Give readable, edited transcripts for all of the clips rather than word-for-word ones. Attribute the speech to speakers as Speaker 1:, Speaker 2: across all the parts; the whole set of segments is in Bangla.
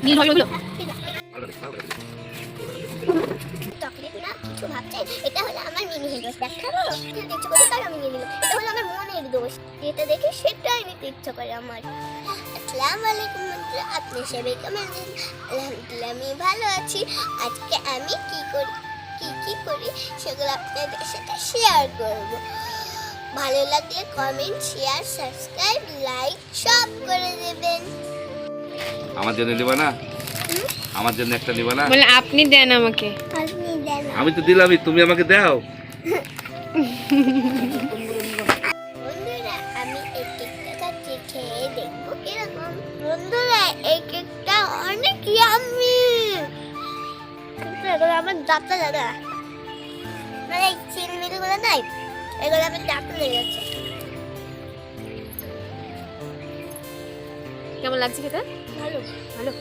Speaker 1: নীল হয় ওগুলো।
Speaker 2: চকলেট না কিছু ভাবছেন, এটা হলো আমার মিনি হেডস দেখাবো। ইচ্ছে করে তার আমি নিয়ে নিলাম, এটা হলো আমার মনের দোষ, যেটা দেখে সেটাই নিতে ইচ্ছা করে আমার। আসসালামু আলাইকুম বন্ধুরা, আপনি সবাই কেমন আছেন? আলহামদুলিল্লাহ আমি ভালো আছি। আজকে আমি কি করি সেগুলো আপনাদের সাথে শেয়ার করব। ভালো লাগলে কমেন্ট, শেয়ার, সাবস্ক্রাইব, লাইক সব করে দেবেন।
Speaker 3: আমার জন্য নিবা না? আমার জন্য একটা নিবা না?
Speaker 1: বলে আপনি দেন আমাকে।
Speaker 2: আপনি দেন।
Speaker 3: আমি তো দিলামই, তুমি আমাকে দাও।
Speaker 2: বন্ধুরা আমি এই কেকটা খেয়ে দেখবো কিরকম। বন্ধুরা এই কেকটা অনেক ইয়াম্মি। এগুলো আমার দাঁতটা দাদা, মানে এই চিলমিলগুলো নাই, এগুলো আমার দাঁত লেগে যাচ্ছে।
Speaker 1: কেমন লাগছে খেতে?
Speaker 2: ভালো
Speaker 1: ভালো।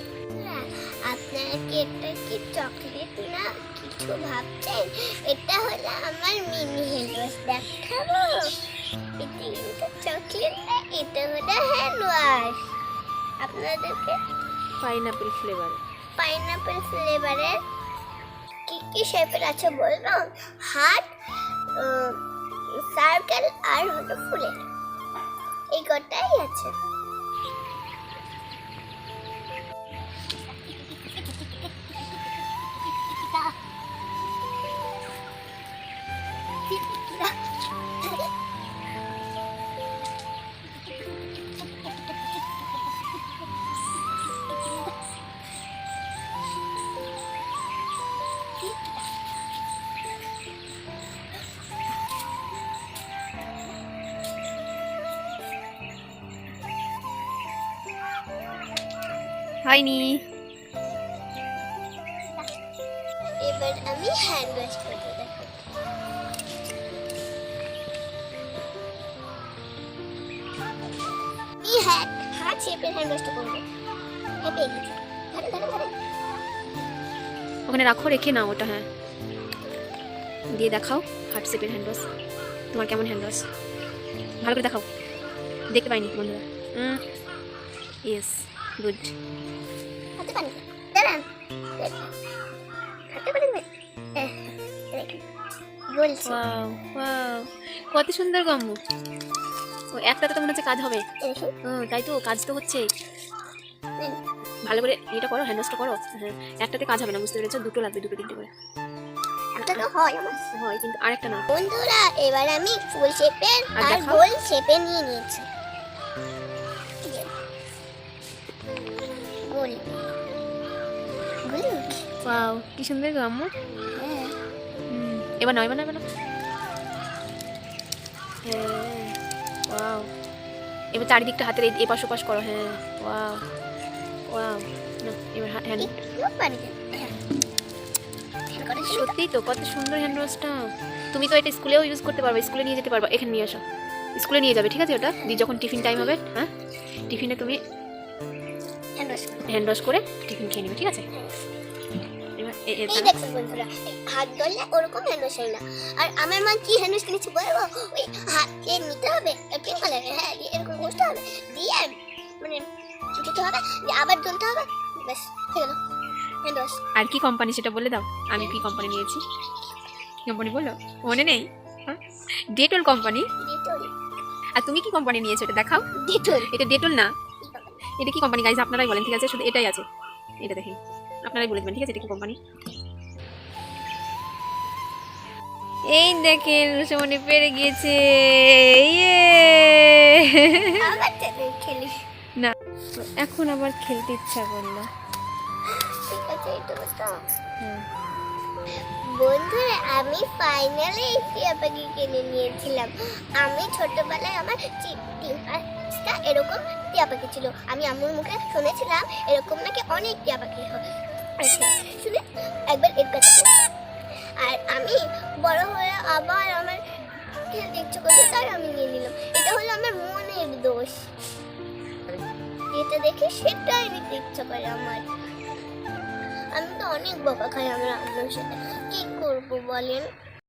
Speaker 2: আপনারা কি এটা কি চকলেট না কিছু ভাবছেন? এটা হলো আমার মিনি হ্যান্ড দেখাবো। এটা কিন্তু চকলেট না, এটা হলো হ্যান্ড ওয়াশ। আপনাদেরকে
Speaker 1: পাইনাপেল ফ্লেভার।
Speaker 2: পাইনাপেল ফ্লেভারের কি শেপের আছে বলবো? হার্ট, সার্কেল আর হলো ফুলের, এই কটাই আছে।
Speaker 1: হয়নি।
Speaker 2: এবার আমি হ্যান্ড ওয়াশ করতে দেখো। এই হার্ট শেপের হ্যান্ড ওয়াশটা করবো। পেয়ে গেছি। ধরে।
Speaker 1: ওখানে রাখো, রেখে নাও ওটা। হ্যাঁ, দিয়ে দেখাও হার্ট শেপের হ্যান্ড ওয়াশ। তোমার কেমন হ্যান্ড ওয়াশ? ভালো করে দেখাও, দেখতে পাইনি বন্ধুরা। Yes, good.
Speaker 2: হাতে পানি দাঁড়ান, হাতে পানি দেবেন। বলছি
Speaker 1: ওয়াও ওয়াও, কত সুন্দর গম্বু। ও একটাতে তো মনে হচ্ছে কাজ হবে। তাই তো, কাজ তো হচ্ছে। ভালো করে এটা করো, হ্যান্ড ওয়াশটা করো। হ্যাঁ, একটাতে কাজ হবে না, বুঝতে পেরেছো? দুটো লাগবে, দুটো তিনটে করে
Speaker 2: একটা তো হয় আমার
Speaker 1: হয়, কিন্তু আরেকটা না।
Speaker 2: বন্ধুরা এবার আমি ফুল শেপের
Speaker 1: আর
Speaker 2: আর
Speaker 1: দেখাও।
Speaker 2: গোল শেপে নিয়ে নিয়েছি। গোল গোল
Speaker 1: ওয়াও, কি সুন্দর গম্বু। এবার নাও, এবার নাও, এবার নাও। হ্যাঁ, ওয়াও। এবার চারিদিকটা হাতের এপাশ ওপাশ করো। হ্যাঁ, ওয়াও ওয়াও। না, এবার হ্যান্ড। সত্যিই তো, কত সুন্দর হ্যান্ড ওয়াশটা। তুমি তো এটা স্কুলেও ইউজ করতে পারবে, স্কুলে নিয়ে যেতে পারবে। এখানে নিয়ে আসো, স্কুলে নিয়ে যাবে, ঠিক আছে? ওটা দিয়ে যখন টিফিন টাইম হবে, হ্যাঁ, টিফিনে তুমি হ্যান্ড ওয়াশ করে টিফিন খেয়ে নেবে, ঠিক আছে? এবার
Speaker 2: এই দেখো বন্ধুরা, হাত ধরলে ওরকম হ্যান্ড ওয়াশ হয় না। আর আমার মা কি হ্যান্ড ওয়াশ কিনেছে বলবো? ওই হাতে নিতে হবে, পিঙ্ক কালারের, হ্যাঁ, এরকম ঘষতে হবে, দিয়ে মানে দিতে হবে, দিয়ে আবার ধুতে হবে, ব্যাস হয়ে গেল হ্যান্ড ওয়াশ।
Speaker 1: আর কি কোম্পানি সেটা বলে দাও, আমি কি কোম্পানি নিয়েছি। কোম্পানি বলো, মনে নেই? Dettol company.
Speaker 2: ডেটল।
Speaker 1: আর তুমি কি কোম্পানি নিয়েছো এটা দেখাও।
Speaker 2: ডেটল।
Speaker 1: এটা ডেটল না, এটা কি কোম্পানি গাইজ আপনারাই বলেন, ঠিক আছে? শুধু এটাই আছে, এটা দেখেন, আপনারাই বলে দেবেন, ঠিক আছে? এটা কি কোম্পানি। এই দেখেন, রুসমনি পেরে গিয়েছে। ইয়ে
Speaker 2: আবার খেলি
Speaker 1: না, এখন আবার খেলতে ইচ্ছা করলো।
Speaker 2: ঠিক আছে, এটা তো বন্ধুরা আমি ফাইনালি এই টিয়া পাখি কিনে নিয়েছিলাম। আমি ছোটবেলায় আমার পাঁচটা এরকম টিয়া পাখি ছিল। আমি আম্মুর মুখে শুনেছিলাম এরকম নাকি অনেক টিয়া পাখি হয়। শুনে একবার এর কাছে, আর আমি বড় হয়ে আবার আমার খেলতে ইচ্ছে করছে, তাই আমি নিয়ে নিলাম। এটা হলো আমার মনের দোষ, যেটা দেখে সেটাই নিতে ইচ্ছা করে আমার। আমি তো অনেক বকা খাই আমার আম্মুর সাথে, কি করবো বলেন?